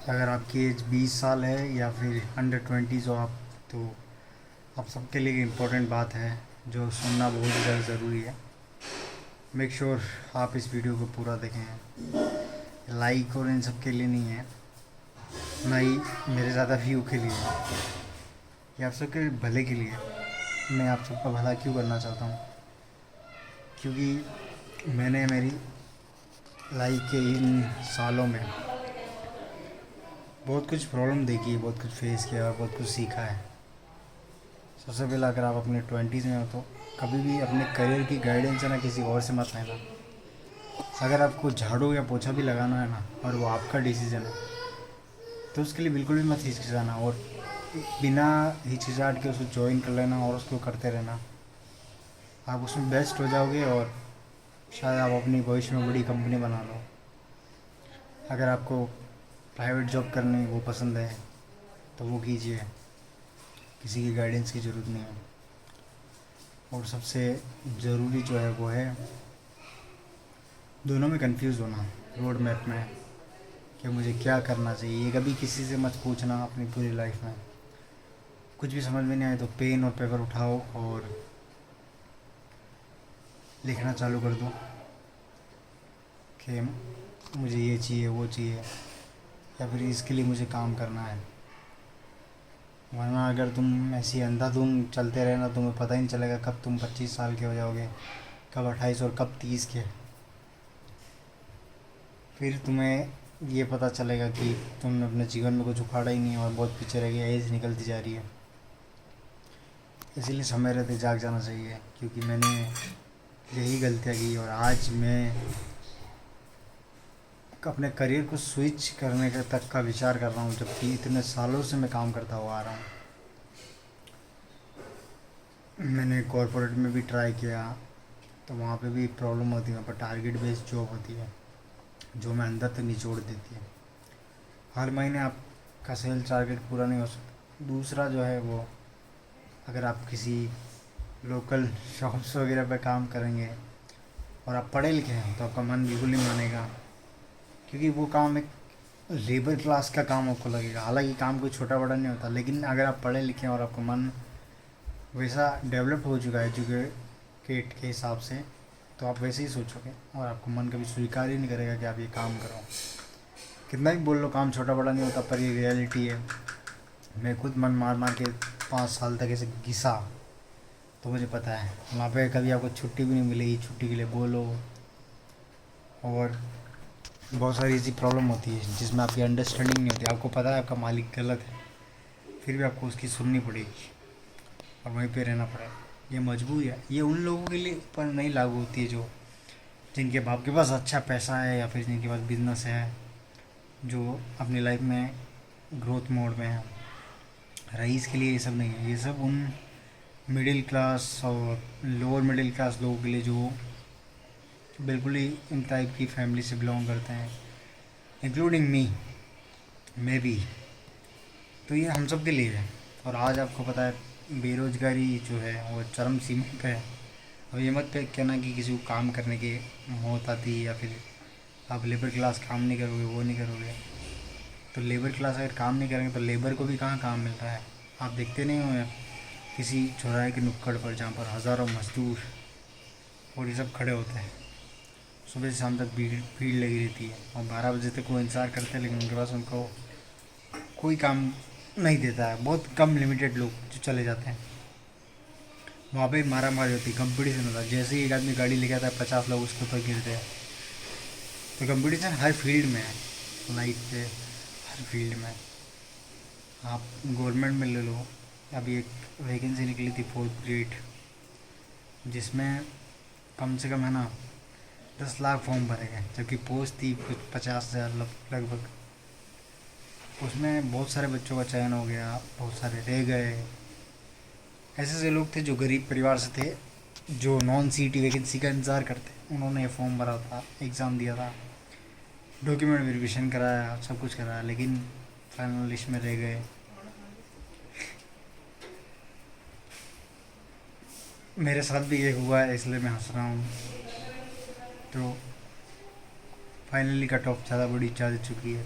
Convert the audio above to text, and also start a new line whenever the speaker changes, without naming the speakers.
अगर आपकी एज 20 साल है या फिर अंडर 20 हो आप, तो आप सबके लिए इम्पोर्टेंट बात है जो सुनना बहुत ज़्यादा ज़रूरी है। मेक श्योर आप इस वीडियो को पूरा देखें। लाइक और इन सब के लिए नहीं है, ना ही मेरे ज़्यादा व्यू के लिए है। ये आप सबके भले के लिए है। मैं आप सबका भला क्यों करना चाहता हूँ? क्योंकि मैंने मेरी लाइफ के इन सालों में बहुत कुछ प्रॉब्लम देखी है, बहुत कुछ फेस किया और बहुत कुछ सीखा है। सबसे पहले अगर आप अपने 20s में हो तो कभी भी अपने करियर की गाइडेंस है ना किसी और से मत लेना। अगर आपको झाड़ू या पोछा भी लगाना है ना और वो आपका डिसीजन है तो उसके लिए बिल्कुल भी मत हिचकिचाना और बिना हिचकिचाहट के उसको ज्वाइन कर लेना और उसको करते रहना। आप उसमें बेस्ट हो जाओगे और शायद आप अपनी भविष्य में बड़ी कंपनी बना लो। अगर आपको प्राइवेट जॉब करनी वो पसंद है तो वो कीजिए, किसी की गाइडेंस की ज़रूरत नहीं है। और सबसे ज़रूरी जो है वो है दोनों में कंफ्यूज होना रोड मैप में कि मुझे क्या करना चाहिए। ये कभी किसी से मत पूछना अपनी पूरी लाइफ में। कुछ भी समझ में नहीं आए तो पेन और पेपर उठाओ और लिखना चालू कर दो कि मुझे ये चाहिए वो चाहिए या फिर इसके लिए मुझे काम करना है। वरना अगर तुम ऐसी अंधाधुंध चलते रहे ना, तुम्हें पता ही नहीं चलेगा कब तुम 25 साल के हो जाओगे, कब 28 और कब 30 के। फिर तुम्हें ये पता चलेगा कि तुमने अपने जीवन में कुछ उखाड़ा ही नहीं और बहुत पीछे रह गया, एज निकलती जा रही है। इसीलिए समय रहते जाग जाना चाहिए, क्योंकि मैंने यही गलतियाँ की और आज मैं अपने करियर को स्विच करने का तक का विचार कर रहा हूँ, जबकि इतने सालों से मैं काम करता हुआ आ रहा हूँ। मैंने कॉरपोरेट में भी ट्राई किया तो वहाँ पे भी प्रॉब्लम होती है। वहाँ पर टारगेट बेस्ड जॉब होती है जो मैं अंदर तक निचोड़ देती है। हर महीने आपका सेल टारगेट पूरा नहीं हो सकता। दूसरा जो है वो, अगर आप किसी लोकल शॉप्स वगैरह पे काम करेंगे और आप पढ़े लिखे हैं तो आपका मन बिल्कुल नहीं मानेगा, क्योंकि वो काम एक लेबर क्लास का काम आपको लगेगा। हालांकि काम कोई छोटा बड़ा नहीं होता, लेकिन अगर आप पढ़े लिखे हैं और आपका मन वैसा डेवलप हो चुका है एजुकेट के हिसाब से, तो आप वैसे ही सोचोगे और आपको मन कभी स्वीकार ही नहीं करेगा कि आप ये काम करो। कितना भी बोल लो काम छोटा बड़ा नहीं होता, पर ये रियलिटी है। मैं खुद मन मार मार के 5 साल तक ऐसे घिसा, तो मुझे पता है वहाँ पे कभी आपको छुट्टी भी नहीं मिलेगी। छुट्टी के लिए बोलो और बहुत सारी ऐसी प्रॉब्लम होती है जिसमें आपकी अंडरस्टैंडिंग नहीं होती। आपको पता है आपका मालिक गलत है, फिर भी आपको उसकी सुननी पड़ेगी और वहीं पे रहना पड़ेगा। ये मजबूरी है। ये उन लोगों के लिए पर नहीं लागू होती है जो जिनके बाप के पास अच्छा पैसा है या फिर जिनके पास बिजनेस है, जो अपनी लाइफ में ग्रोथ मोड में है। रईस के लिए ये सब नहीं है। ये सब उन मिडिल क्लास और लोअर मिडिल क्लास लोगों के लिए जो बिल्कुल ही इन टाइप की फैमिली से बिलोंग करते हैं, इंक्लूडिंग मी, मैं भी। तो ये हम सब के लिए है। और आज आपको पता है बेरोजगारी जो है वो चरम सीमा पे है। अब ये मत कहना कि किसी को काम करने की मौत आती है या फिर आप लेबर क्लास काम नहीं करोगे, वो नहीं करोगे। तो लेबर क्लास अगर काम नहीं करेंगे तो लेबर को भी कहाँ काम मिल रहा है? आप देखते नहीं हो किसी चौराहे के नुक्कड़ पर जहाँ पर हज़ारों मजदूर और ये सब खड़े होते हैं, सुबह से शाम तक भीड़ लगी रहती है और 12 बजे तक वो इंतज़ार करते हैं, लेकिन उनके पास उनको कोई काम नहीं देता है। बहुत कम लिमिटेड लोग जो चले जाते हैं। वहाँ पे मारा मारी होती है, कंपटीशन होता है। जैसे ही एक आदमी गाड़ी लेके आता है 50 लोग उसके ऊपर गिरते हैं। तो कंपटीशन हर फील्ड में है, लाइफ पे हर फील्ड में। आप गवर्नमेंट में ले लो, अभी एक वैकेंसी निकली थी 4th ग्रेड, जिसमें कम से कम है ना 10 लाख फॉर्म भरे गए, जबकि पोस्ट थी कुछ 50,000 लगभग। उसमें बहुत सारे बच्चों का चयन हो गया, बहुत सारे रह गए। ऐसे ऐसे लोग थे जो गरीब परिवार से थे, जो नॉन सीटी वैकेंसी का इंतज़ार करते। उन्होंने ये फॉर्म भरा था, एग्ज़ाम दिया था, डॉक्यूमेंट वेरिफिकेशन कराया, सब कुछ कराया, लेकिन फाइनल लिस्ट में रह गए। मेरे साथ भी ये हुआ है, इसलिए मैं हंस रहा हूँ। तो फाइनली कट ऑफ ज़्यादा बड़ी जा चुकी है।